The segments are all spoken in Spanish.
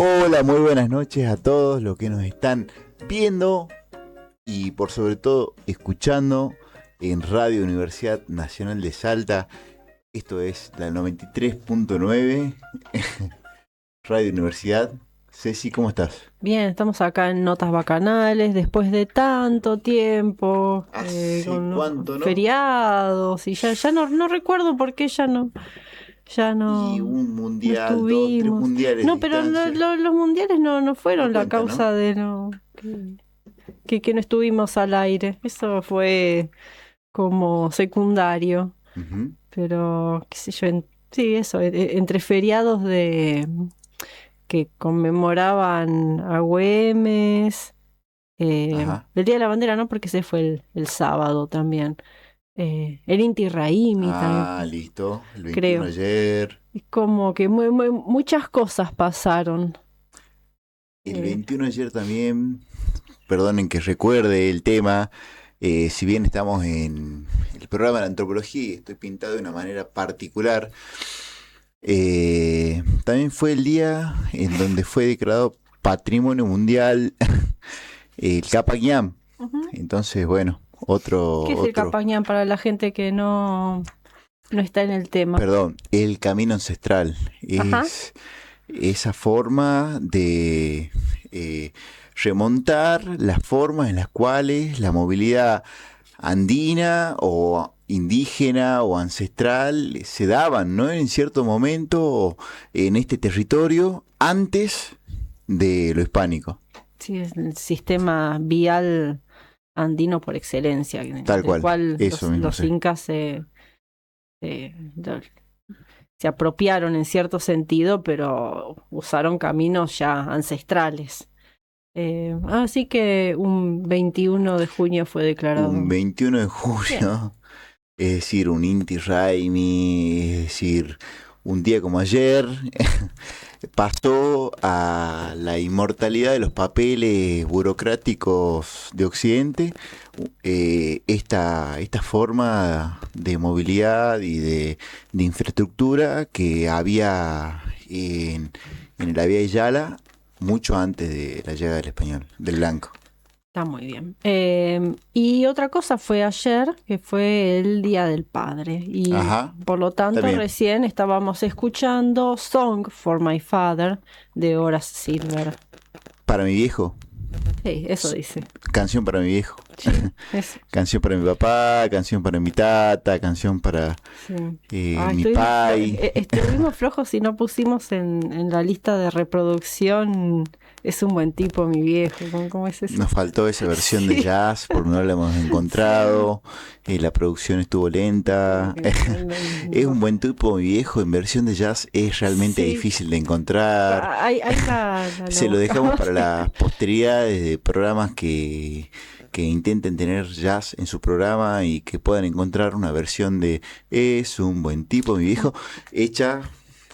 Hola, muy buenas noches a todos los que nos están viendo y por sobre todo escuchando en Radio Universidad Nacional de Salta. Esto es la 93.9 Radio Universidad. Ceci, ¿cómo estás? Bien, estamos acá en Notas Bacanales después de tanto tiempo, ¿Hace con los cuánto, no? feriados y ya no recuerdo por qué ya Y no, un no mundial, dos, tres estuvimos. mundiales de No, pero distancia. los mundiales no No fueron la cuenta, ¿no? causa de que no estuvimos al aire. Eso fue como secundario, Ujú. pero qué sé yo, sí, eso, entre feriados que conmemoraban a Güemes. Ajá. El Día de la Bandera no, porque ese fue el sábado también. El Inti Raimi también, Ah, listo. El 21 creo. ayer. Es como que muchas cosas pasaron. El Eh, 21 ayer también. Perdonen que recuerde el tema, si bien estamos en el programa de la antropología y estoy pintado de una manera particular, también fue el día en donde fue declarado Patrimonio Mundial el Capañam. Ujú. Entonces, bueno, ¿Qué es el otro, Capañán para la gente que no está en el tema? perdón, el camino ancestral. Ajá. Es esa forma de remontar las formas en las cuales la movilidad andina o indígena o ancestral se daban, ¿no? En cierto momento en este territorio antes de lo hispánico. Sí, es el sistema vial andino por excelencia, Tal del cual, cual eso mismo, los sí. incas se- se apropiaron en cierto sentido, pero usaron caminos ya ancestrales. Así que un 21 de junio fue Un declarado. 21 de Bien. junio, es decir, un Inti Raimi, es decir, un día como ayer, pasó a la inmortalidad de los papeles burocráticos de Occidente esta forma de movilidad y de infraestructura que había en la vía Yala mucho antes de la llegada del español, del blanco. Está muy bien. Y otra cosa fue ayer, que fue el Día del Padre. Y Ajá, por lo está tanto, bien. recién estábamos escuchando Song for My Father de Horace Silver. Para mi viejo, Sí, eso dice. canción para mi viejo. Sí, eso. Canción para mi papá, canción para mi tata, canción para Sí. Ah, mi pai. estuvimos flojos y no pusimos en la lista de reproducción. Es un buen tipo, mi viejo. ¿Cómo es eso? Nos faltó esa versión de Sí, jazz porque no la hemos sí. encontrado. La producción estuvo lenta. Es un buen tipo mi viejo. En versión de jazz es realmente Sí, difícil de encontrar. ahí la Se lo dejamos buscamos. para las posteridades de programas que intenten tener jazz en su programa y que puedan encontrar una versión de Es un buen tipo mi viejo hecha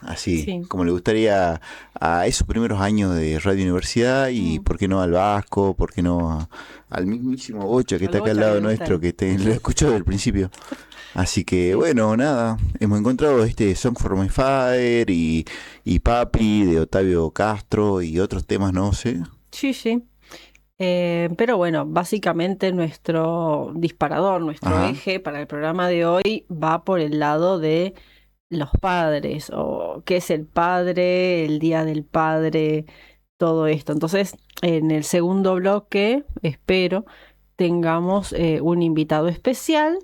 así, Sí. como le gustaría a esos primeros años de Radio Universidad y Mm. por qué no al Vasco, por qué no al mismísimo Bocha que Al está acá al Bocha que lado le gusta nuestro, lo escuchó desde el principio. Así que Sí, bueno, nada, hemos encontrado este Song for My Father y Papi de Octavio Castro y otros temas, no sé. sí. Pero bueno, básicamente nuestro disparador, nuestro Ajá, eje para el programa de hoy va por el lado de los padres, o qué es el padre, el día del padre, todo esto. Entonces, en el segundo bloque, espero, tengamos un invitado especial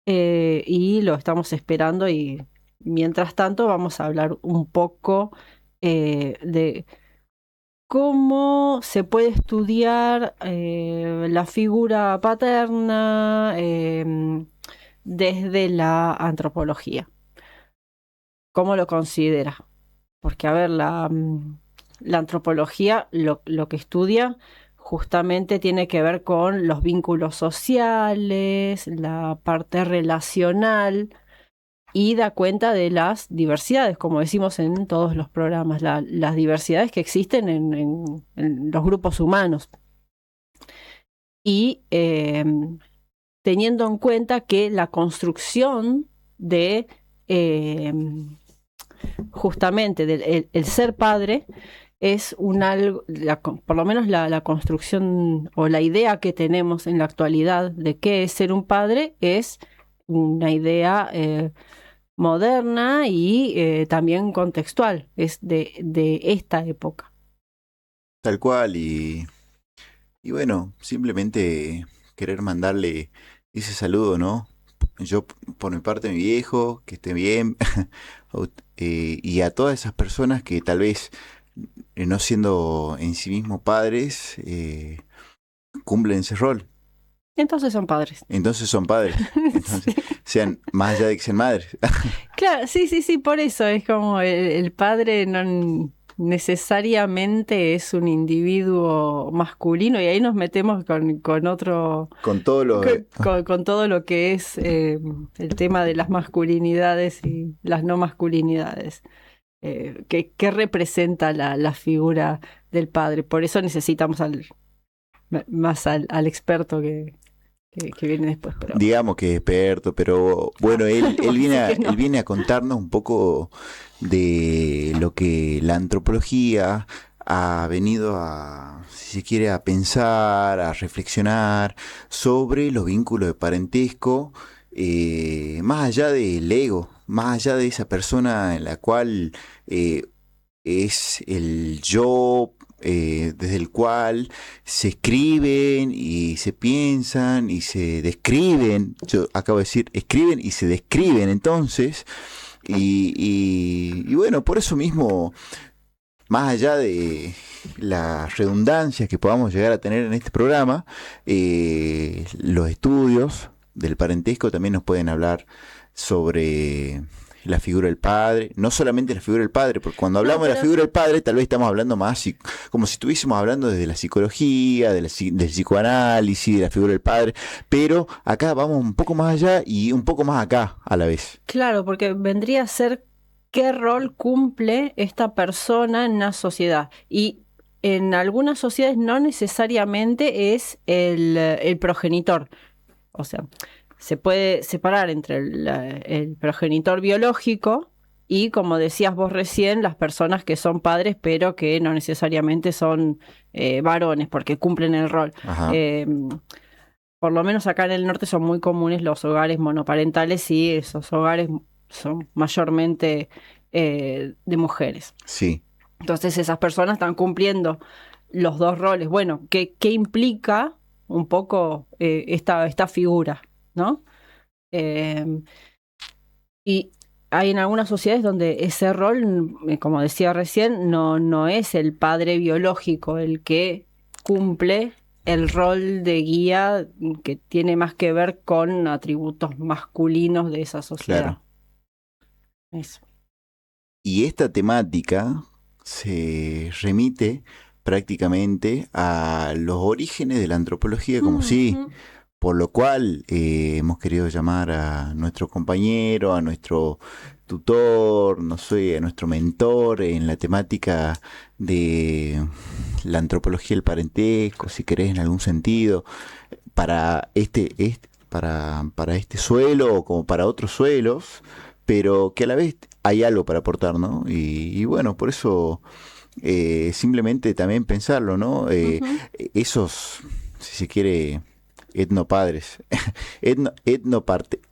y lo estamos esperando y mientras tanto vamos a hablar un poco de cómo se puede estudiar la figura paterna desde la antropología. ¿Cómo lo considera? Porque, a ver, la antropología lo que estudia justamente tiene que ver con los vínculos sociales, la parte relacional y da cuenta de las diversidades, como decimos en todos los programas, las diversidades que existen en los grupos humanos. Y teniendo en cuenta que la construcción de eh, justamente del el ser padre es un algo, por lo menos la construcción o la idea que tenemos en la actualidad de qué es ser un padre es una idea moderna y también contextual, es de esta época. Tal cual, y bueno, simplemente querer mandarle ese saludo, ¿no? Yo, por mi parte, a mi viejo, que esté bien, y a todas esas personas que tal vez, no siendo en sí mismos padres, cumplen ese rol. Entonces son padres. Entonces son padres. Entonces, Sí. sean más allá de que sean madres. Claro, sí, sí, sí, por eso es como el padre no necesariamente es un individuo masculino y ahí nos metemos con otro, Con todo lo... con todo lo que es el tema de las masculinidades y las no masculinidades. ¿Qué representa la figura del padre? Por eso necesitamos más al experto que viene después, pero Digamos que es experto, pero bueno, él, vamos a decir que él no. viene a contarnos un poco de lo que la antropología ha venido a, si se quiere, a pensar, a reflexionar sobre los vínculos de parentesco, más allá del ego, más allá de esa persona en la cual eh, es el yo, desde el cual se escriben y se piensan y se describen. Yo acabo de decir, escriben y se describen entonces. Y bueno, por eso mismo, más allá de las redundancias que podamos llegar a tener en este programa, los estudios del parentesco también nos pueden hablar sobre la figura del padre, no solamente la figura del padre, porque cuando No, hablamos de la pero figura del padre, tal vez estamos hablando más como si estuviésemos hablando desde la psicología, del psicoanálisis, de la figura del padre, pero acá vamos un poco más allá y un poco más acá a la vez. claro, porque vendría a ser qué rol cumple esta persona en una sociedad. Y en algunas sociedades no necesariamente es el progenitor. O sea, se puede separar entre el progenitor biológico y, como decías vos recién, las personas que son padres, pero que no necesariamente son varones, porque cumplen el rol. Ajá, Eh, por lo menos acá en el norte son muy comunes los hogares monoparentales y esos hogares son mayormente de mujeres. sí. Entonces esas personas están cumpliendo los dos roles. Bueno, ¿qué implica un poco esta figura, ¿no? Eh, y hay en algunas sociedades donde ese rol, como decía recién, no es el padre biológico el que cumple el rol de guía que tiene más que ver con atributos masculinos de esa sociedad. Claro. Eso. Y esta temática se remite prácticamente a los orígenes de la antropología como sí, Ujú. por lo cual hemos querido llamar a nuestro compañero, a nuestro tutor, no sé, a nuestro mentor en la temática de la antropología del parentesco, si querés en algún sentido, para para este suelo o como para otros suelos, pero que a la vez hay algo para aportar, ¿no? Y bueno, por eso simplemente también pensarlo, ¿no? Ujú. Esos, si se quiere, etnopadres,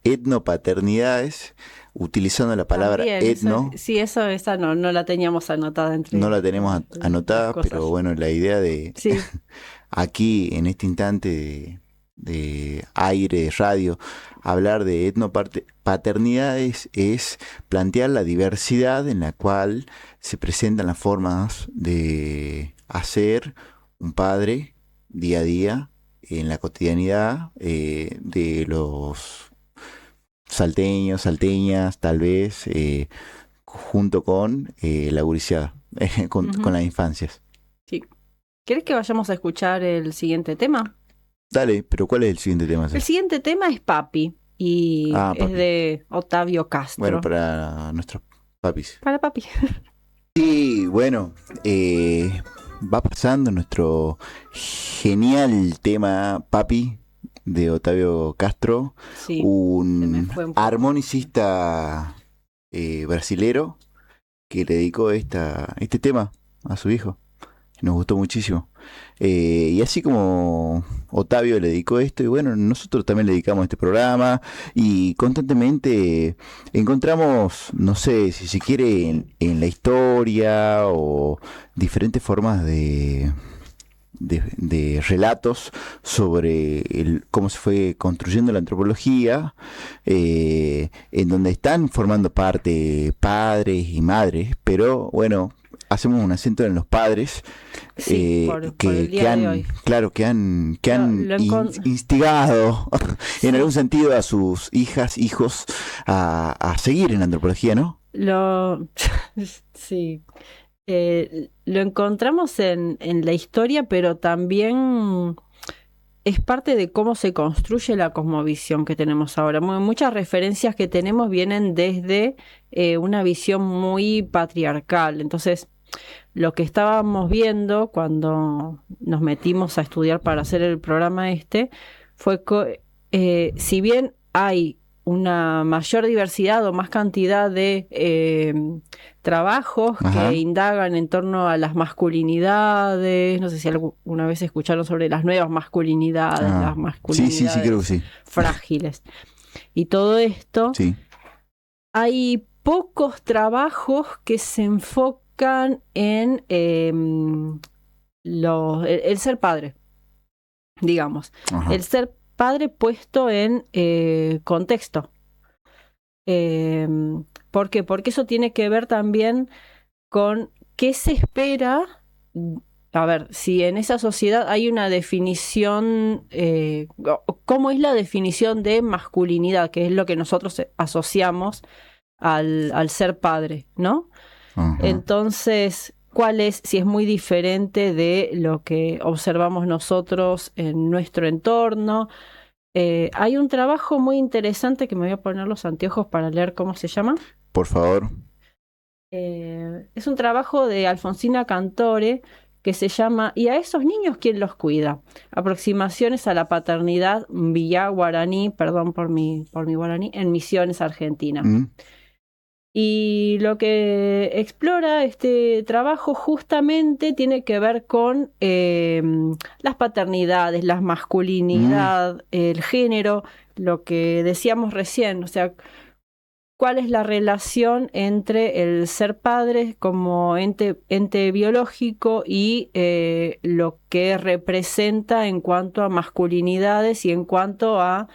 etnopaternidades, utilizando la palabra También, etno, sí, esa no la teníamos anotada no la entre tenemos las anotada, pero cosas. bueno, la idea de Sí. aquí, en este instante de aire, de radio, hablar de etnopaternidades es plantear la diversidad en la cual se presentan las formas de hacer un padre día a día en la cotidianidad de los salteños, salteñas, tal vez, junto con la guriciada, con Ujú. las infancias. Sí. ¿Querés que vayamos a escuchar el siguiente tema? Dale, pero ¿cuál es el siguiente tema? El siguiente tema es Papi y Ah, es papi. de Octavio Bueno, Castro. para nuestros papis. Para Papi. Y bueno, va pasando nuestro genial tema Papi de Otavio Castro, Sí, se me un fue un poco. armonicista brasilero que le dedicó este tema. a su hijo. Nos gustó muchísimo. Y así como Otavio le dedicó esto, y bueno, nosotros también le dedicamos este programa y constantemente encontramos, no sé, si se quiere, en la historia o diferentes formas de relatos sobre cómo se fue construyendo la antropología, en donde están formando parte padres y madres, pero bueno, hacemos un acento en los padres, Sí, por el día de hoy. claro, que han Lo encon- instigado en algún sí, sentido a sus hijas, hijos a seguir en la antropología, ¿no? lo, sí. Lo encontramos en la historia, pero también es parte de cómo se construye la cosmovisión que tenemos ahora. Muchas referencias que tenemos vienen desde una visión muy patriarcal. Entonces, lo que estábamos viendo cuando nos metimos a estudiar para hacer el programa fue que si bien hay una mayor diversidad o más cantidad de trabajos Ajá. que indagan en torno a las masculinidades, no sé si alguna vez escucharon sobre las nuevas masculinidades, las Sí, creo que masculinidades sí. frágiles y todo esto, Sí. hay pocos trabajos que se enfocan en el ser padre, digamos. Ajá. El ser padre puesto en contexto. Eh, ¿Por qué? Porque eso tiene que ver también con qué se espera. A ver, si en esa sociedad hay una definición, ¿cómo es la definición de masculinidad? Que es lo que nosotros asociamos al ser padre, ¿no? Ajá. Entonces, ¿cuál es, si es muy diferente de lo que observamos nosotros en nuestro entorno? Hay un trabajo muy interesante que me voy a poner los anteojos para leer cómo se llama. Por favor. Es un trabajo de Alfonsina Cantore que se llama ¿Y a esos niños quién los cuida? Aproximaciones a la paternidad vía guaraní, perdón por mi guaraní, en Misiones, Argentina. Mm. Y lo que explora este trabajo justamente tiene que ver con las paternidades, la masculinidad, el género, lo que decíamos recién, o sea, cuál es la relación entre el ser padre como ente biológico y lo que representa en cuanto a masculinidades y en cuanto a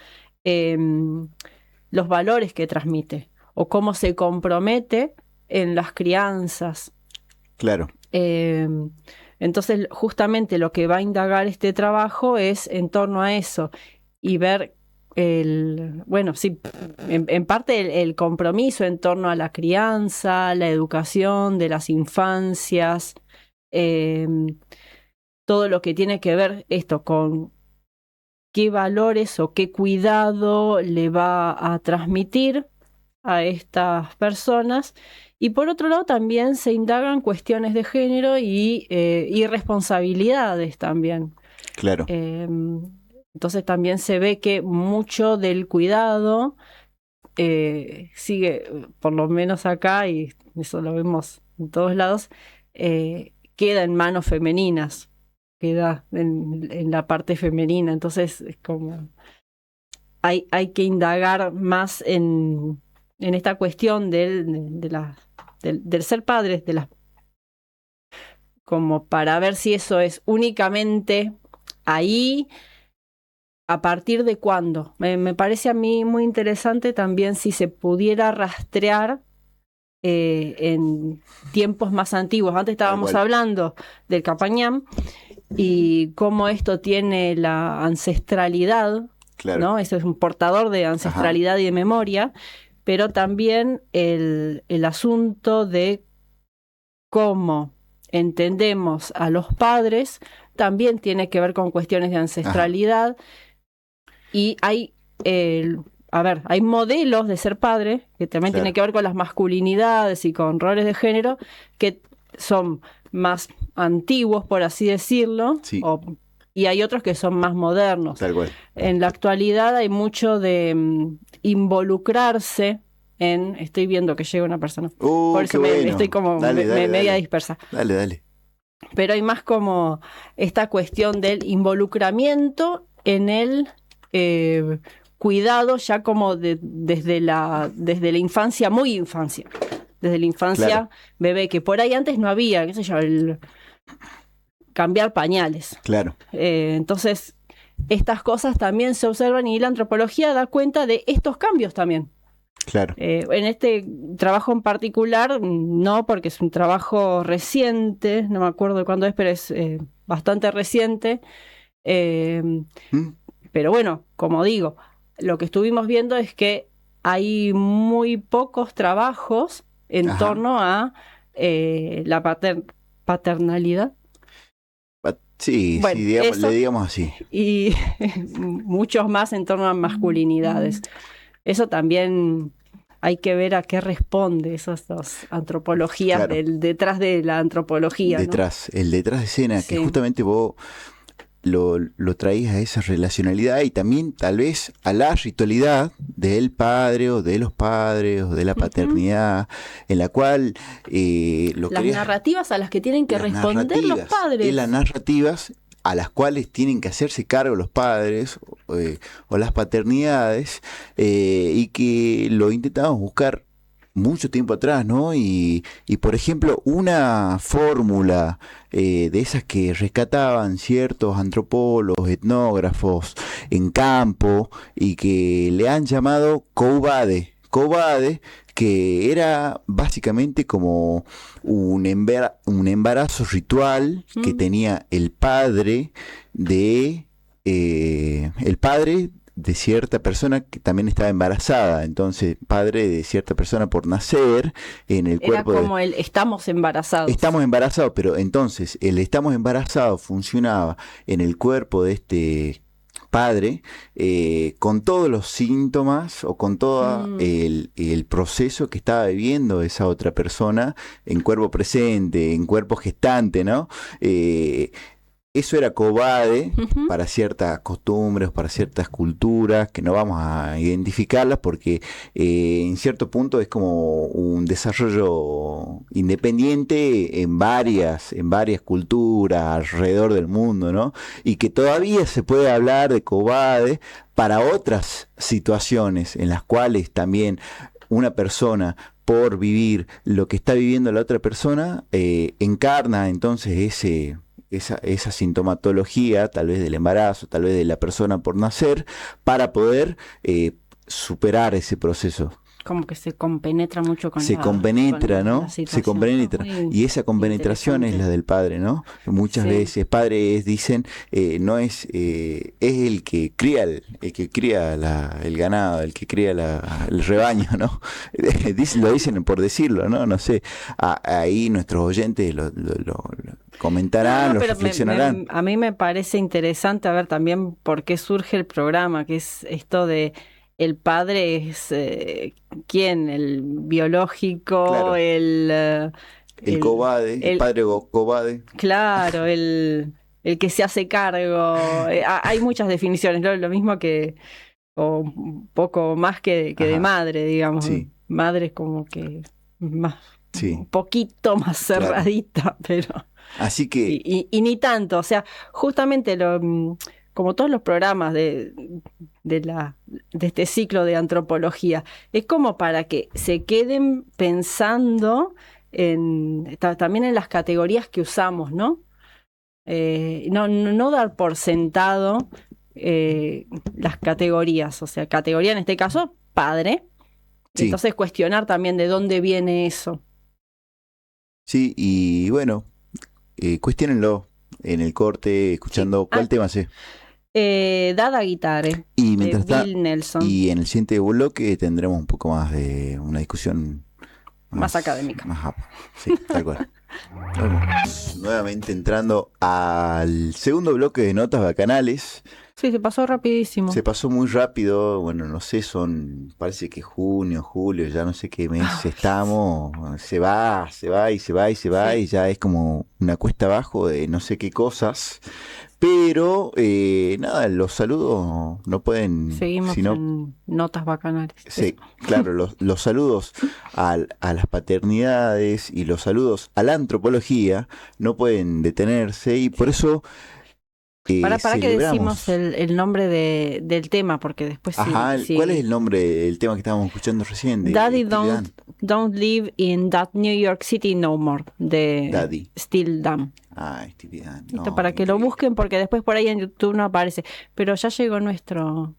los valores que transmite o cómo se compromete en las crianzas. Claro. Entonces, justamente lo que va a indagar este trabajo es en torno a eso y ver bueno, sí, en parte el compromiso en torno a la crianza, la educación de las infancias, todo lo que tiene que ver esto con qué valores o qué cuidado le va a transmitir a estas personas. Y por otro lado también se indagan cuestiones de género y responsabilidades también. Claro. Entonces también se ve que mucho del cuidado sigue, por lo menos acá, y eso lo vemos en todos lados, queda en manos femeninas, queda en la parte femenina. Entonces es como hay que indagar más en esta cuestión del ser padres, como para ver si eso es únicamente ahí, a partir de cuándo. Me parece a mí muy interesante también si se pudiera rastrear en tiempos más antiguos. Antes estábamos hablando del Capañán y cómo esto tiene la ancestralidad, Claro. ¿no? Eso es un portador de ancestralidad y de memoria, pero también el asunto de cómo entendemos a los padres también tiene que ver con cuestiones de ancestralidad. Y hay, hay modelos de ser padre que también tienen que ver con las masculinidades y con roles de género que son más antiguos, por así decirlo, Sí. Y hay otros que son más modernos. Tal cual. En la actualidad hay mucho de involucrarse en... Estoy viendo que llega una persona. Por eso qué bueno. estoy como Dale, media dale. dispersa. Dale. pero hay más como esta cuestión del involucramiento en el cuidado ya como desde la infancia, muy infancia. Desde la infancia, Claro. bebé, que por ahí antes no había, qué sé yo, el cambiar pañales. Claro, Entonces, estas cosas también se observan y la antropología da cuenta de estos cambios también. claro. En este trabajo en particular, no, porque es un trabajo reciente, no me acuerdo de cuándo es, pero es bastante reciente. Eh, ¿Mm? pero bueno, como digo, lo que estuvimos viendo es que hay muy pocos trabajos en Ajá. torno a la paternalidad. Sí, Bueno, sí, digamos, le eso, digamos así. y muchos más en torno a masculinidades. Eso también hay que ver a qué responde esas dos antropologías Claro, detrás de la antropología, ¿no? el detrás de escena, que Sí. justamente vos lo traís a esa relacionalidad y también tal vez a la ritualidad del padre o de los padres o de la Ujú. paternidad, en la cual lo Las querías, narrativas a las que tienen que las responder los narrativas, y las padres. narrativas a las cuales tienen que hacerse cargo los padres o las paternidades, y que lo intentamos buscar mucho tiempo atrás, ¿no? Y por ejemplo, una fórmula de esas que rescataban ciertos antropólogos, etnógrafos en campo y que le han llamado Koubade. Koubade, que era básicamente como un embarazo ritual que Mm. tenía el padre de cierta persona que también estaba embarazada, entonces padre de cierta persona por nacer en el Era cuerpo de... como el estamos embarazados. Estamos embarazados, pero entonces el estamos embarazados funcionaba en el cuerpo de este padre, con todos los síntomas o con todo Mm. el proceso que estaba viviendo esa otra persona en cuerpo presente, en cuerpo gestante, ¿no? Eso era cobarde Ujú. para ciertas costumbres, para ciertas culturas, que no vamos a identificarlas porque en cierto punto es como un desarrollo independiente en varias culturas alrededor del mundo, ¿no? Y que todavía se puede hablar de cobarde para otras situaciones en las cuales también una persona por vivir lo que está viviendo la otra persona, encarna entonces esa sintomatología, tal vez del embarazo, tal vez de la persona por nacer, para poder superar ese proceso. Como que se compenetra mucho Se con compenetra, la ¿no? Se situación. Ah, compenetra. muy Y esa compenetración es interesante. la del padre, ¿no? Muchas Sí. veces padres dicen, no es, es el que cría el ganado, el que cría el rebaño, ¿no? Lo dicen por decirlo, ¿no? No sé. Ahí nuestros oyentes lo comentarán, No, lo pero reflexionarán. a mí me parece interesante a ver también por qué surge el programa, que es esto de el padre es quién, el biológico, Claro, el cobade, el el padre cobade. claro, el que se hace cargo. Hay muchas definiciones, ¿no? Lo mismo que, o un poco más que de Ajá, madre, digamos. sí, Madre es como que más, sí, un poquito más claro. cerradita, pero. Así que, Y ni tanto, o sea, justamente como todos los programas de, de este ciclo de antropología, es como para que se queden pensando también en las categorías que usamos, ¿no? No dar por sentado eh, las categorías, o sea, categoría en este caso, padre, y sí, entonces cuestionar también de dónde viene eso. sí, y bueno, cuestiónenlo en el corte, Sí. escuchando cuál tema sé. Dada Guitare, Y de mientras está, Bill Nelson, y en el siguiente bloque tendremos un poco más de una discusión más más, académica. más sí, tal cual. Vamos nuevamente entrando al segundo bloque de notas bacanales. Sí, se pasó rapidísimo. Se pasó muy rápido, bueno, no sé, parece que junio, julio, ya no sé qué mes Ay, estamos, se va, se va y se va y se va sí. y ya es como una cuesta abajo de no sé qué cosas, Pero nada, los saludos no pueden, Seguimos sino en notas bacanales. sí, claro, los saludos a las paternidades y los saludos a la antropología no pueden detenerse y por eso Para que decimos celebramos. el nombre del tema, porque después Ajá, ¿cuál es si el nombre del tema que estábamos escuchando recién de Daddy Steely Dan? don't live in that New York City no more, de Daddy. Steely Dan. Ah, Steely Dan, Esto no, para que lo increíble. busquen, porque después por ahí en YouTube no aparece. Pero ya llegó nuestro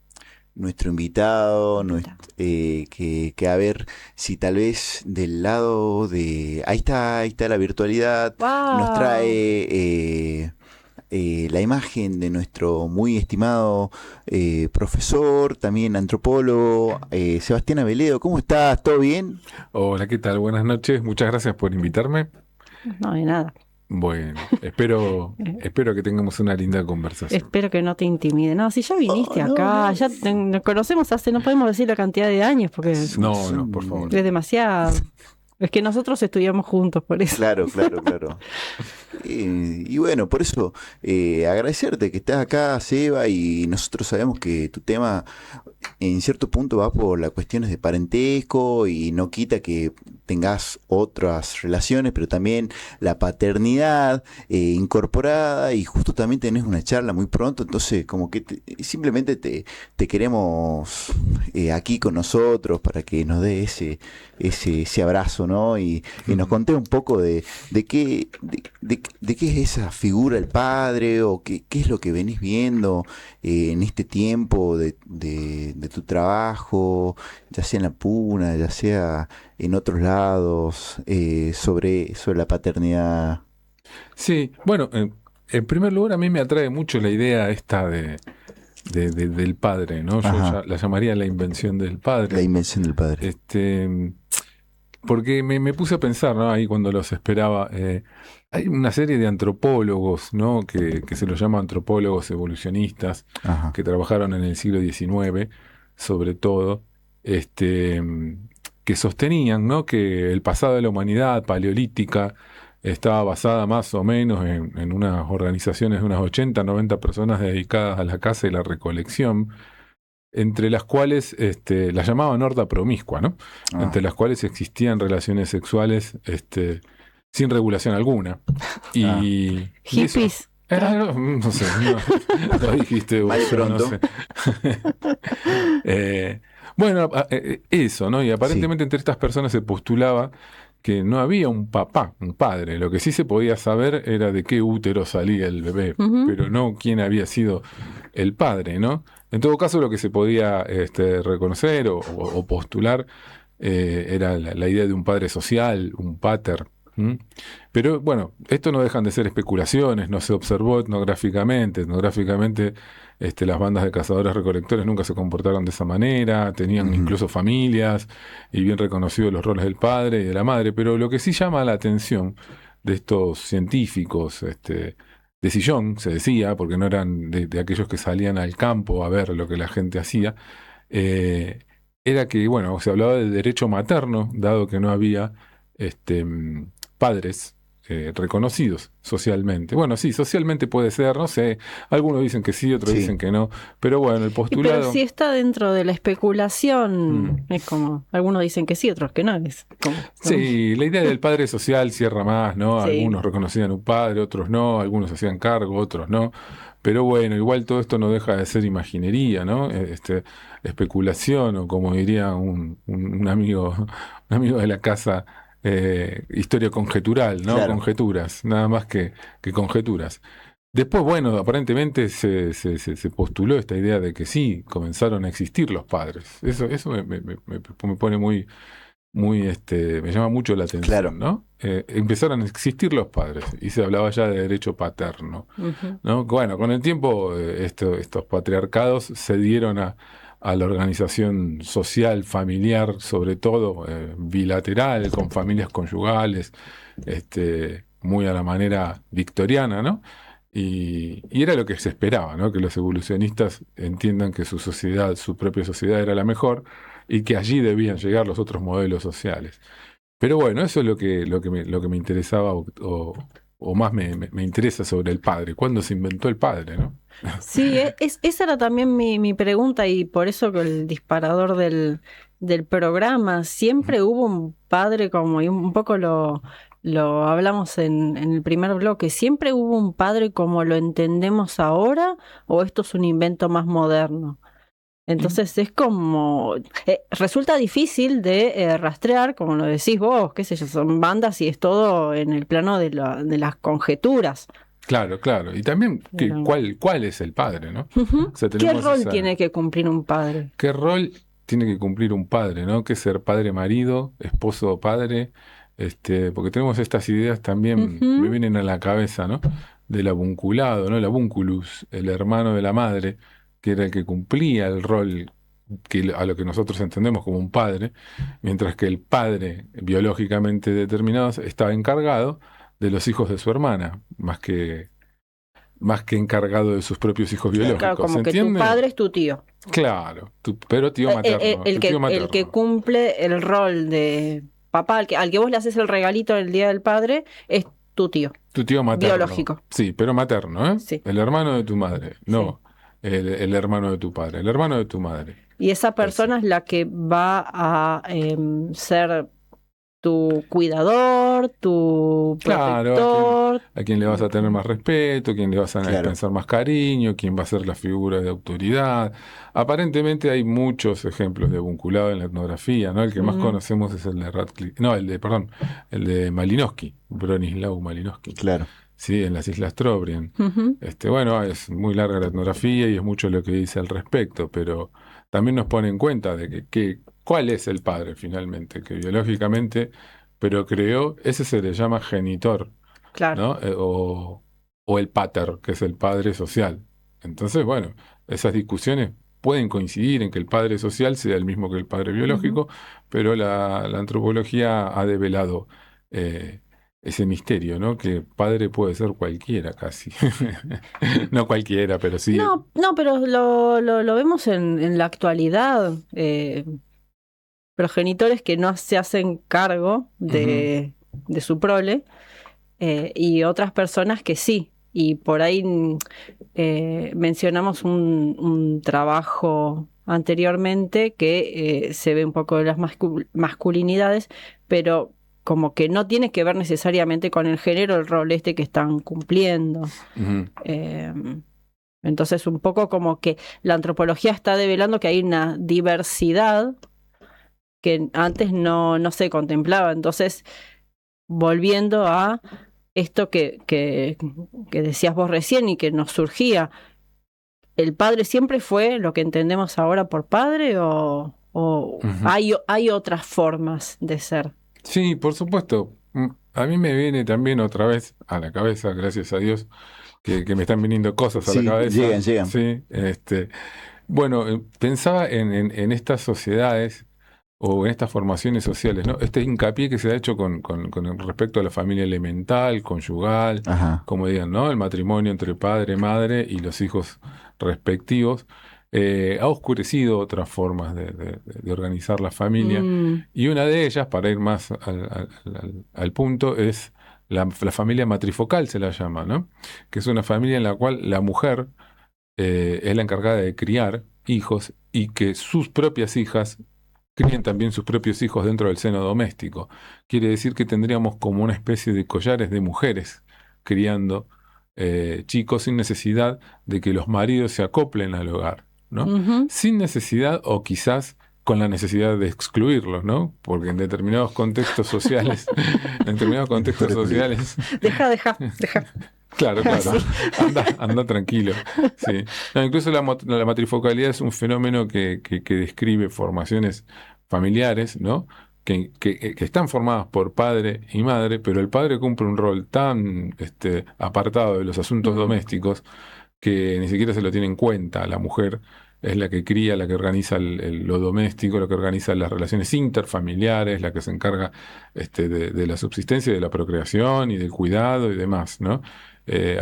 Nuestro invitado, invitado. que a ver si tal vez del lado de... ahí está la virtualidad, nos trae ¡Wow! la imagen de nuestro muy estimado profesor, también antropólogo, Sebastián Abeledo. ¿Cómo estás? ¿Todo bien? Hola, ¿qué tal? Buenas noches. Muchas gracias por invitarme. No hay nada. Bueno, espero que tengamos una linda conversación. Espero que no te intimide. No, si ya Oh, viniste no, acá, no. ya nos conocemos hace, no podemos decir la cantidad de años, porque No, por favor. es demasiado. Es que nosotros estudiamos juntos, por eso. Claro, claro, claro. Y bueno, por eso agradecerte que estás acá, Seba, y nosotros sabemos que tu tema en cierto punto va por las cuestiones de parentesco y no quita que tengas otras relaciones, pero también la paternidad incorporada y justo también tenés una charla muy pronto, entonces como que simplemente te queremos aquí con nosotros para que nos dé ese abrazo, ¿no? Y nos conté un poco de de qué es esa figura el padre o qué es lo que venís viendo en este tiempo de tu trabajo, ya sea en la Puna, ya sea en otros lados, sobre la paternidad. Sí, bueno, en primer lugar a mí me atrae mucho la idea esta del padre, ¿no? Yo Ajá, ya la llamaría la invención del la padre. invención del padre. Porque me puse a pensar, ¿no? Ahí cuando los esperaba, hay una serie de antropólogos, ¿no? Que se los llama antropólogos evolucionistas, Ajá. que trabajaron en el siglo XIX, sobre todo, este, que sostenían, ¿no? Que el pasado de la humanidad paleolítica estaba basada más o menos en unas organizaciones de unas 80, 90 personas dedicadas a la caza y la recolección, entre las cuales las llamaban horda promiscua, ¿no? Ah. Entre las cuales existían relaciones sexuales sin regulación alguna. Ah. Y eso, Hippies. no sé, lo dijiste Mal y vos, yo no pronto. sé. Bueno, eso, ¿no? Y Sí. aparentemente entre estas personas se postulaba que no había un papá, un padre. Lo que sí se podía saber era de qué útero salía el bebé, Ujú. pero no quién había sido el padre, ¿no? En todo caso, lo que se podía reconocer o postular era la idea de un padre social, un pater. ¿M? Pero bueno, esto no dejan de ser especulaciones, no se observó etnográficamente. Etnográficamente, las bandas de cazadores recolectores nunca se comportaron de esa manera, tenían Ujú. incluso familias y bien reconocidos los roles del padre y de la madre. Pero lo que sí llama la atención de estos científicos, de sillón, se decía, porque no eran de aquellos que salían al campo a ver lo que la gente hacía, eh, era que, bueno, se hablaba del derecho materno, dado que no había padres reconocidos socialmente. Bueno, sí, socialmente puede ser, no sé, algunos dicen que sí, otros Sí. dicen que no, pero bueno, el Pero postulado... si está dentro de la especulación, mm, es como, algunos dicen que sí, otros que no. Es como, Sí, la idea del padre social cierra más, ¿no? sí. Algunos reconocían un padre, otros no, algunos hacían cargo, otros no. Pero bueno, igual todo esto no deja de ser imaginería, ¿no? Especulación, o como diría un amigo, un amigo de la casa, historia conjetural, ¿no? Claro. Conjeturas, nada más que conjeturas. Después, bueno, aparentemente se postuló esta idea de que sí, comenzaron a existir los padres. Eso me pone me llama mucho la Claro. atención, ¿no? Empezaron a existir los padres y se hablaba ya de derecho paterno, Ujú. ¿no? Bueno, con el tiempo estos patriarcados se dieron a la organización social, familiar, sobre todo bilateral, con familias conyugales, muy a la manera victoriana, ¿no? Y era lo que se esperaba, ¿no? Que los evolucionistas entiendan que su sociedad, su propia sociedad era la mejor y que allí debían llegar los otros modelos sociales. Pero bueno, eso es lo que me interesaba o más me interesa sobre el padre. ¿Cuándo se inventó el padre, no? Sí, esa era también mi pregunta y por eso que el disparador del programa, siempre hubo un padre como, y un poco lo hablamos en el primer bloque, siempre hubo un padre como lo entendemos ahora o esto es un invento más moderno. Entonces es como, resulta difícil de rastrear, como lo decís vos, qué sé yo, son bandas y es todo en el plano de las conjeturas. Claro, claro. Y también, Pero- ¿cuál es el padre, no? Ujú. O sea, ¿Qué tenemos rol tiene que cumplir un padre? ¿qué rol tiene que cumplir un padre, ¿no? Que ser padre, marido, esposo o padre, porque tenemos estas ideas también, me Ujú. vienen a la cabeza, ¿no? Del avunculado, ¿no? El avunculus, el hermano de la madre, que era el que cumplía el rol a lo que nosotros entendemos como un padre, mientras que el padre biológicamente determinado estaba encargado de los hijos de su hermana, más que encargado de sus propios hijos Claro, biológicos. ¿Se como que tu entiende? padre es tu tío. Claro, pero tío materno, El tu tío el que materno, cumple el rol de papá, al que vos le haces el regalito el día del padre, es tu tío, tu tío materno, biológico. sí, pero materno, ¿eh? Sí, El hermano de tu madre, sí. no el hermano de tu padre, el hermano de tu madre. Y esa Ese. persona es la que va a ser tu cuidador, tu Claro, a protector. quien le vas a tener más respeto, a quien le vas a Claro. dispensar más cariño, quien va a ser la figura de autoridad. Aparentemente hay muchos ejemplos de vinculado en la etnografía, ¿no? El que más Mm, conocemos es el de Radcliffe, no, perdón, el de Malinowski, Bronislaw Malinowski. Claro. Sí, en las Islas Trobriand. ujú. Bueno, es muy larga la etnografía y es mucho lo que dice al respecto, pero también nos pone en cuenta de cuál es el padre finalmente, que biológicamente, pero creó, ese se le llama genitor, Claro. ¿no? O el pater, que es el padre social. Entonces, bueno, esas discusiones pueden coincidir en que el padre social sea el mismo que el padre Ujú. biológico, pero la antropología ha develado eh, ese misterio, ¿no? Que padre puede ser cualquiera casi. No cualquiera, pero sí. No, no, pero lo vemos en la actualidad. Progenitores que no se hacen cargo Ujú, de su prole y otras personas que sí. Y por ahí mencionamos un trabajo anteriormente que se ve un poco de las masculinidades, pero como que no tiene que ver necesariamente con el género, el rol este que están cumpliendo. ujú. Eh, entonces, un poco como que la antropología está develando que hay una diversidad que antes no se contemplaba. Entonces, volviendo a esto que decías vos recién y que nos surgía, ¿el padre siempre fue lo que entendemos ahora por padre o Ujú. hay otras formas de ser? Sí, por supuesto. A mí me viene también otra vez a la cabeza, gracias a Dios, que me están viniendo cosas a la Sí, cabeza. llegan. Sí, bueno, pensaba en estas sociedades o en estas formaciones sociales, ¿no? Este hincapié que se ha hecho con respecto a la familia elemental, conyugal, Ajá. como digan, ¿no? El matrimonio entre padre, madre y los hijos respectivos, ha oscurecido otras formas de organizar la familia. Mm, Y una de ellas, para ir más al punto, es la familia matrifocal, se la llama, ¿no? Que es una familia en la cual la mujer es la encargada de criar hijos y que sus propias hijas críen también sus propios hijos dentro del seno doméstico. Quiere decir que tendríamos como una especie de collares de mujeres criando chicos sin necesidad de que los maridos se acoplen al hogar, ¿no? ujú. Sin necesidad o quizás con la necesidad de excluirlos, ¿no? Porque en determinados contextos sociales, en determinados contextos Mejor excluir. sociales. Deja. Claro, claro. Sí. Anda tranquilo. Sí. No, incluso la matrifocalidad es un fenómeno que describe formaciones familiares, ¿no? Que están formadas por padre y madre, pero el padre cumple un rol tan apartado de los asuntos Mm, domésticos que ni siquiera se lo tiene en cuenta. La mujer es la que cría, la que organiza lo doméstico, la que organiza las relaciones interfamiliares, la que se encarga de la subsistencia y de la procreación y del cuidado y demás, ¿no?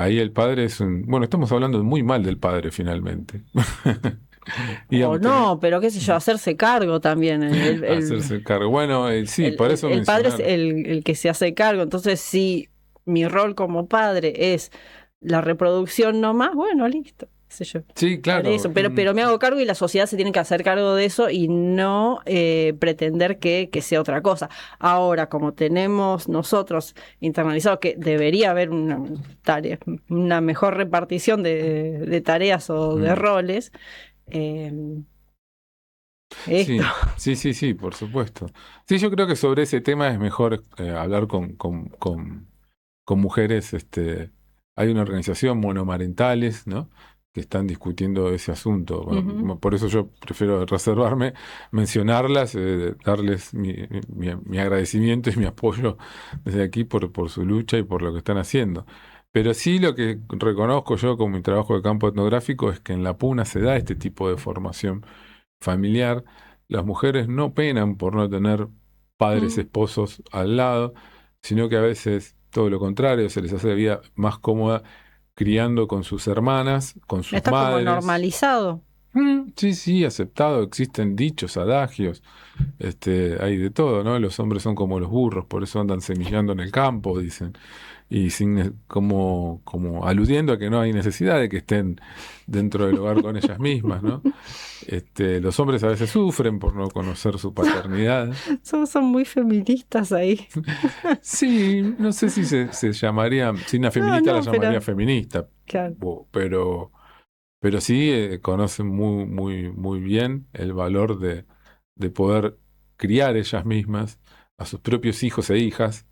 Ahí el padre es un... Bueno, estamos hablando muy mal del padre finalmente. o Digamos, no, pero qué sé yo, hacerse cargo también. hacerse cargo. Bueno, sí, por eso El padre es mencionar. el que se hace cargo. Entonces, si mi rol como padre es la reproducción nomás, bueno, listo, qué sé yo. Sí, claro. Haré eso, pero me hago cargo y la sociedad se tiene que hacer cargo de eso y no pretender que sea otra cosa. Ahora, como tenemos nosotros internalizado que debería haber una mejor repartición de tareas o de roles, eh, esto. Sí, por supuesto. Sí, yo creo que sobre ese tema es mejor hablar con mujeres. Hay una organización, Monomarentales, ¿no? Que están discutiendo ese asunto. Ujú. Por eso yo prefiero reservarme, mencionarlas, darles mi agradecimiento y mi apoyo desde aquí por su lucha y por lo que están haciendo. Pero sí lo que reconozco yo con mi trabajo de campo etnográfico es que en la Puna se da este tipo de formación familiar. Las mujeres no penan por no tener padres, Mm. esposos al lado, sino que a veces todo lo contrario, se les hace la vida más cómoda criando con sus hermanas, con sus Está como madres. normalizado. Sí, aceptado, existen dichos, adagios, hay de todo, ¿no? Los hombres son como los burros, por eso andan semillando en el campo, dicen, y como aludiendo a que no hay necesidad de que estén dentro del hogar con ellas mismas, ¿no? Los hombres a veces sufren por no conocer su paternidad. Son muy feministas ahí. Sí, no sé si se llamaría, si una No, feminista la no, llamaría pero feminista, claro. pero sí conocen muy bien el valor de poder criar ellas mismas a sus propios hijos e hijas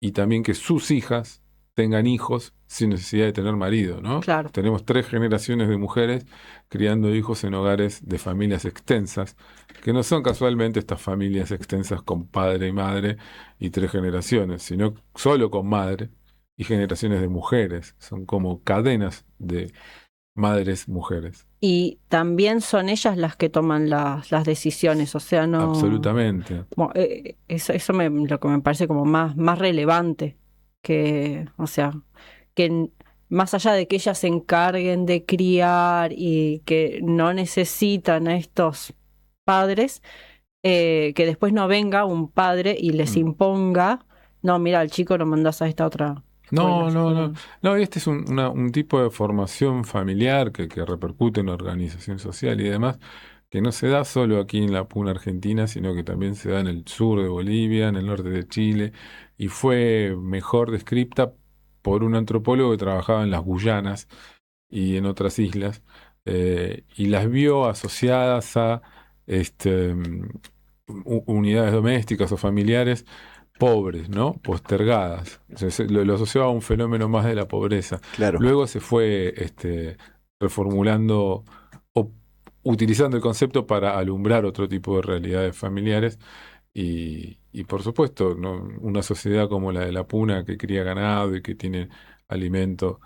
y también que sus hijas tengan hijos sin necesidad de tener marido, ¿no? Claro. Tenemos 3 generaciones de mujeres criando hijos en hogares de familias extensas, que no son casualmente estas familias extensas con padre y madre y 3 generaciones, sino solo con madre y generaciones de mujeres. Son como cadenas de madres mujeres. Y también son ellas las que toman las decisiones, o sea, no. Absolutamente. Bueno, eso lo que me parece como más relevante, que, o sea, que más allá de que ellas se encarguen de criar y que no necesitan a estos padres, que después no venga un padre y les Mm. imponga, no, mira, al chico lo mandás a esta otra escuela. No, Así no, que no. No, este es un tipo de formación familiar que repercute en la organización social y demás, que no se da solo aquí en la Puna Argentina, sino que también se da en el sur de Bolivia, en el norte de Chile, y fue mejor descripta por un antropólogo que trabajaba en las Guyanas y en otras islas, y las vio asociadas a unidades domésticas o familiares pobres, ¿no? Postergadas. Lo asociaba a un fenómeno más de la pobreza. Claro. Luego se fue reformulando o utilizando el concepto para alumbrar otro tipo de realidades familiares y por supuesto, ¿no? Una sociedad como la de la Puna que cría ganado y que tiene alimento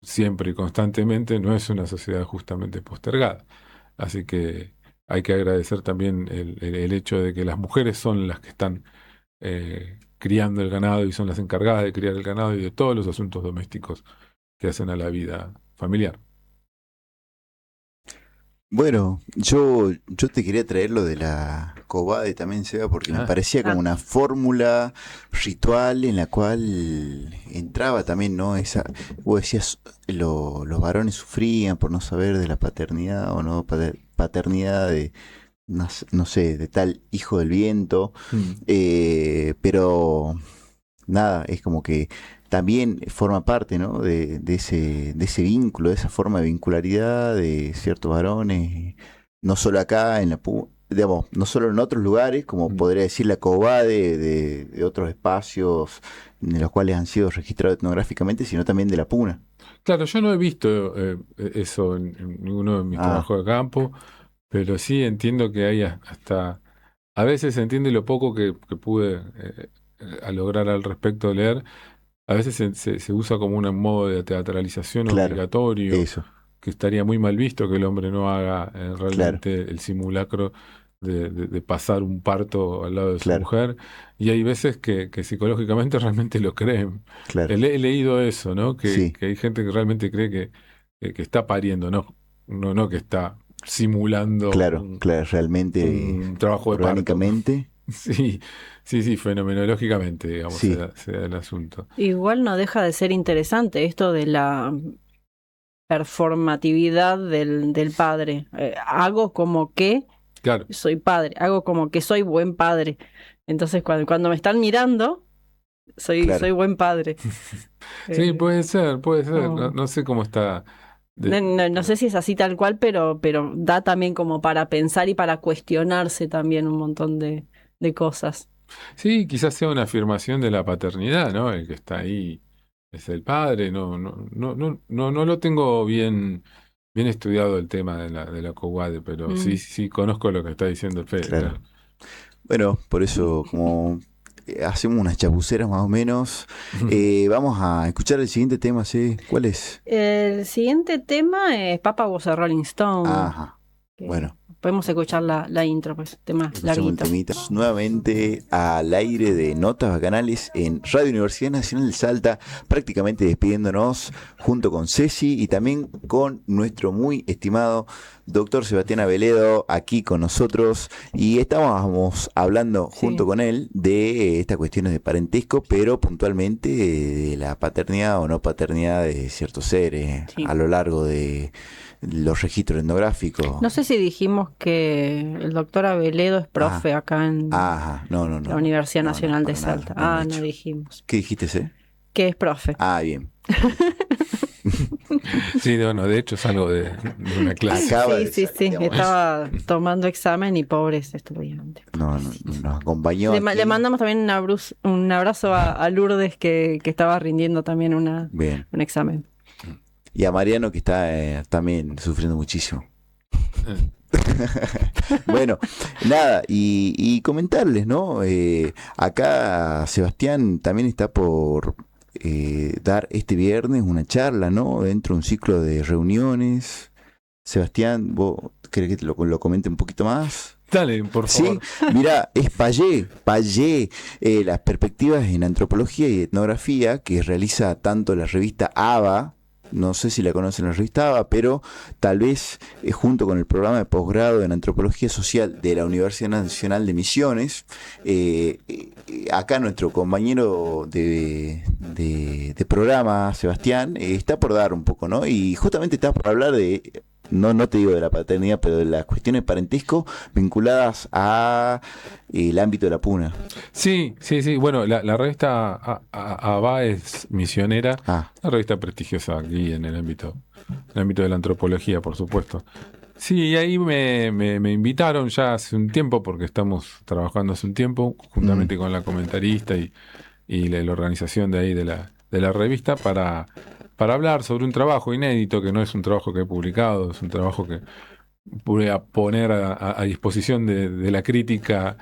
siempre y constantemente no es una sociedad justamente postergada. Así que hay que agradecer también el hecho de que las mujeres son las que están criando el ganado y son las encargadas de criar el ganado y de todos los asuntos domésticos que hacen a la vida familiar. Bueno, yo te quería traer lo de la Cobade también, Seba, porque me Ah, parecía como ah, una fórmula ritual en la cual entraba también, ¿no? Vos decías, los varones sufrían por no saber de la paternidad o no paternidad de, no sé, de tal hijo del viento, mm, pero nada, es como que también forma parte, ¿no? De ese vínculo, de esa forma de vincularidad de ciertos varones, no solo acá en digamos, no solo en otros lugares, como mm. podría decir la Cobade de otros espacios en los cuales han sido registrados etnográficamente, sino también de la Puna. Claro, yo no he visto eso en ninguno de mis Ah, trabajos de campo, pero sí entiendo que hay hasta, a veces se entiende lo poco que pude a lograr al respecto de leer, a veces se usa como un modo de teatralización claro, obligatorio, eso, que estaría muy mal visto que el hombre no haga claro, realmente el simulacro de pasar un parto al lado de su claro, mujer, y hay veces que psicológicamente realmente lo creen. claro, He leído eso, ¿no? sí, Que hay gente que realmente cree que está pariendo, no que está simulando claro, claro, realmente, un trabajo de parto. orgánicamente. Sí, sí, fenomenológicamente, digamos, Sí, se da el asunto. Igual no deja de ser interesante esto de la performatividad del padre. Hago como que Claro, soy padre, hago como que soy buen padre. Entonces, cuando me están mirando, soy claro. buen padre. sí, Eh, puede ser. No, no, no sé cómo está. no sé si es así tal cual, pero da también como para pensar y para cuestionarse también un montón de cosas. Sí, quizás sea una afirmación de la paternidad, ¿no? El que está ahí es el padre. No lo tengo bien estudiado el tema de la COWADE, pero sí, Mm. sí conozco lo que está diciendo el Fede, Claro. claro. Bueno, por eso, como hacemos unas chapuceras más o menos, vamos a escuchar el siguiente tema, ¿sí? ¿Cuál es? El siguiente tema es Papa Was a Rolling Stone, Ajá. que Bueno, podemos escuchar la intro, pues, tema escuchamos el larguito. temita. Nuevamente al aire de Notas Bacanales en Radio Universidad Nacional de Salta, prácticamente despidiéndonos junto con Ceci y también con nuestro muy estimado doctor Sebastián Aveledo aquí con nosotros. Y estábamos hablando junto Sí, con él de estas cuestiones de parentesco, pero puntualmente de la paternidad o no paternidad de ciertos seres a sí. lo largo de los registros etnográficos. No sé si dijimos que el doctor Aveledo es Ah, profe acá en ajá, no, no, la no, Universidad no, no, Nacional de para nada, Salta. no hemos Ah, no dicho. dijimos. ¿Qué dijiste, C? Que es profe. Ah, bien. Sí, bueno, de hecho es algo de una clase. Acaba Sí, de sí, salir, sí. digamos. Estaba tomando examen y pobres estudiantes. No, no, nos acompañó Le aquí. mandamos también un abrazo a Lourdes que estaba rindiendo también Bien. un examen. Y a Mariano que está también sufriendo muchísimo. Eh, Bueno, nada, y comentarles, ¿no? Acá Sebastián también está por dar este viernes una charla, ¿no? Dentro de un ciclo de reuniones. Sebastián, ¿vos querés que te lo comente un poquito más? Dale, por Sí, favor. mira, es Payé, las perspectivas en antropología y etnografía que realiza tanto la revista ABA, no sé si la conocen la revista ABA, pero tal vez junto con el programa de posgrado en antropología social de la Universidad Nacional de Misiones, acá nuestro compañero de programa, Sebastián, está por dar un poco, ¿no? Y justamente está por hablar de, no te digo de la paternidad, pero de las cuestiones de parentesco vinculadas a el ámbito de la puna. Sí, sí, sí. Bueno, la revista ABA es misionera, Ah, una revista prestigiosa aquí en el ámbito de la antropología, por supuesto. Sí, y ahí me invitaron ya hace un tiempo, porque estamos trabajando hace un tiempo, mm, juntamente con la comentarista y la organización de ahí de la revista, para hablar sobre un trabajo inédito, que no es un trabajo que he publicado, es un trabajo que voy a poner a disposición de la crítica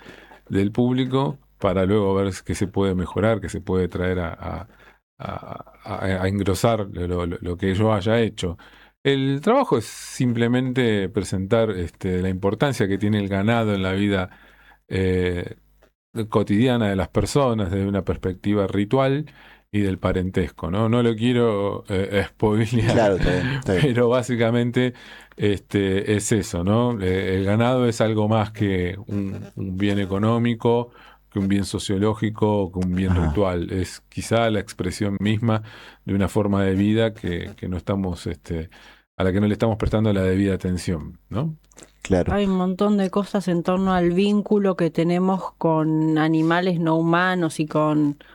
del público para luego ver qué se puede mejorar, qué se puede traer a engrosar lo que yo haya hecho. El trabajo es simplemente presentar la importancia que tiene el ganado en la vida eh, cotidiana de las personas desde una perspectiva ritual y del parentesco, ¿no? No lo quiero spoilear, claro, está bien, está bien. pero básicamente es eso, ¿no? El ganado es algo más que un bien económico, que un bien sociológico, que un bien Ajá, ritual. Es quizá la expresión misma de una forma de vida que no estamos, a la que no le estamos prestando la debida atención, ¿no? claro. Hay un montón de cosas en torno al vínculo que tenemos con animales no humanos y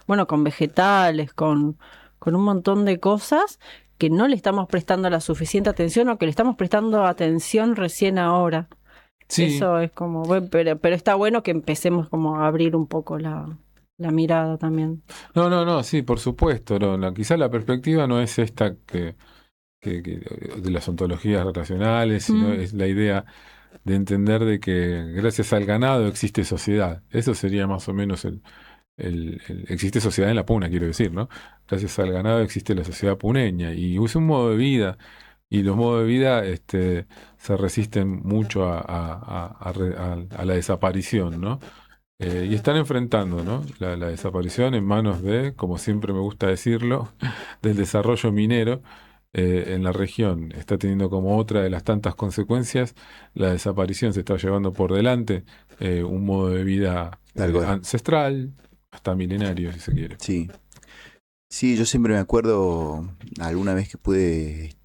bueno, con vegetales, con un montón de cosas que no le estamos prestando la suficiente atención o que le estamos prestando atención recién ahora. Sí, Eso es como, bueno, pero está bueno que empecemos como a abrir un poco la mirada también. no, sí, por supuesto. Quizá la perspectiva no es esta de las ontologías relacionales, sino Mm, es la idea de entender de que gracias al ganado existe sociedad. Eso sería más o menos existe sociedad en la puna, quiero decir, ¿no? Gracias al ganado existe la sociedad puneña y es un modo de vida. Y los modos de vida se resisten mucho a la desaparición, ¿no? Y están enfrentando, ¿no? La desaparición en manos de, como siempre me gusta decirlo, del desarrollo minero en la región está teniendo como otra de las tantas consecuencias la desaparición. Se está llevando por delante un modo de vida Tal cual. ancestral, hasta milenario, si se quiere. Sí. Sí, yo siempre me acuerdo alguna vez que pude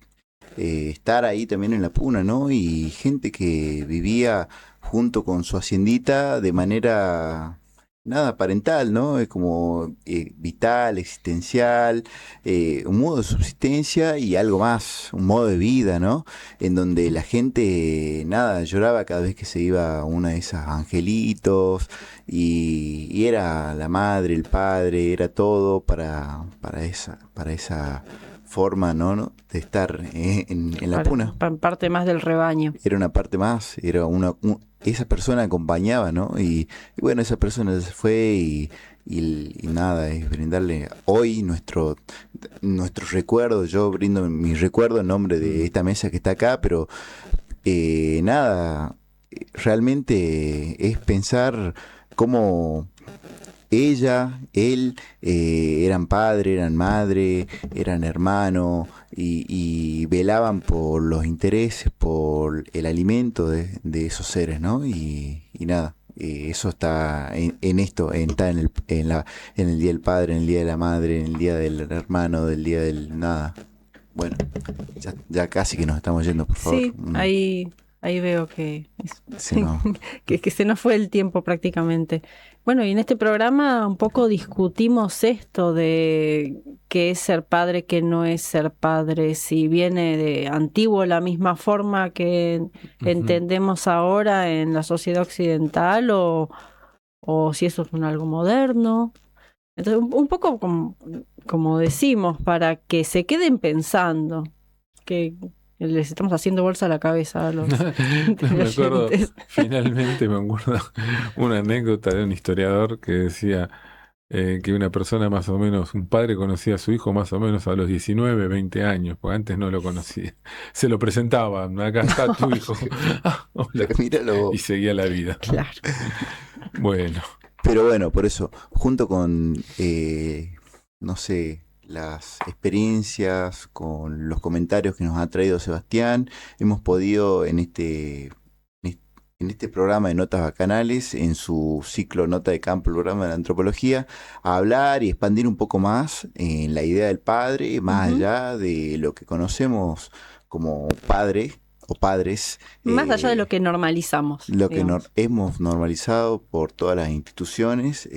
estar ahí también en la Puna, ¿no? Y gente que vivía junto con su haciendita de manera, nada, parental, ¿no? Es como vital, existencial, un modo de subsistencia y algo más, un modo de vida, ¿no? En donde la gente, nada, lloraba cada vez que se iba una de esas angelitos y era la madre, el padre, era todo para esa forma, ¿no? De estar en la Puna. Parte más del rebaño. Era una parte más, era esa persona acompañaba, ¿no? Y bueno, esa persona se fue y nada, es brindarle hoy nuestro recuerdo. Yo brindo mi recuerdo en nombre de esta mesa que está acá, pero nada, realmente es pensar cómo ella, él, eran padre, eran madre, eran hermano y velaban por los intereses, por el alimento de esos seres, ¿no? Y nada, eso está en esto, está en el Día del Padre, en el Día de la Madre, en el Día del Hermano, del Día del nada. Bueno, ya casi que nos estamos yendo, por favor. Sí, ahí veo que, Sí, no. que se nos fue el tiempo prácticamente. Bueno, y en este programa un poco discutimos esto de qué es ser padre, qué no es ser padre, si viene de antiguo la misma forma que entendemos ahora en la sociedad occidental o si eso es algo moderno. Entonces, un poco como decimos, para que se queden pensando, que les estamos haciendo bolsa a la cabeza a los Me acuerdo, oyentes. finalmente me acuerdo una anécdota de un historiador que decía que una persona más o menos, un padre conocía a su hijo más o menos a los 19, 20 años, porque antes no lo conocía. Se lo presentaba, acá está tu hijo. Ah, hola. Míralo. Y seguía la vida. Claro. Bueno, Pero bueno, por eso, junto con, no sé, las experiencias, con los comentarios que nos ha traído Sebastián, hemos podido en este programa de Notas Bacanales, en su ciclo Nota de Campo, el programa de la antropología, a hablar y expandir un poco más en la idea del padre, más allá de lo que conocemos como padre o padres. Más allá de lo que normalizamos. Lo que digamos. hemos normalizado por todas las instituciones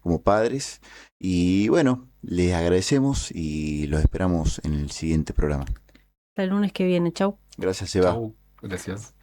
como padres. Y bueno, les agradecemos y los esperamos en el siguiente programa. Hasta el lunes que viene. Chau. Gracias, Seba. chau, gracias.